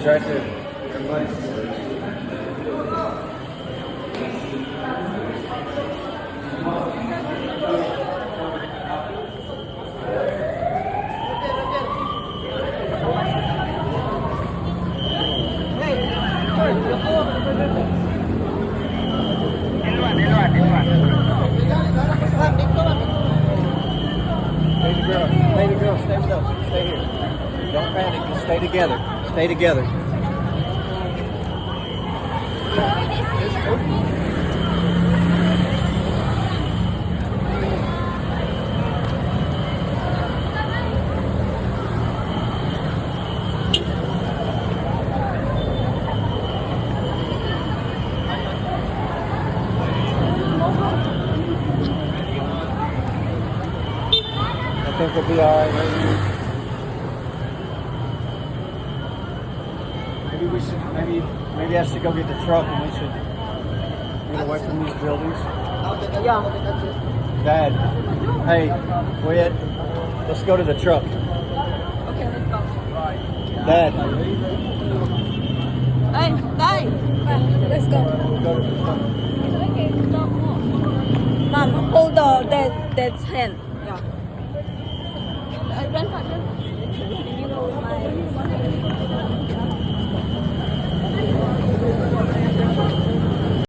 It's right there. Everybody. Baby girl, stay with us. Stay here. Don't panic. Just stay together. Stay together. I think we'll be all right. Maybe we should. Maybe I should go get the truck and we should get away from these buildings. Dad, hey, Wyatt, let's go to the truck. Okay, let's go. Dad. Hey, Dad, let's go. Go to the truck. Mom, hold dad's hand. Yeah. Grandfather, you know my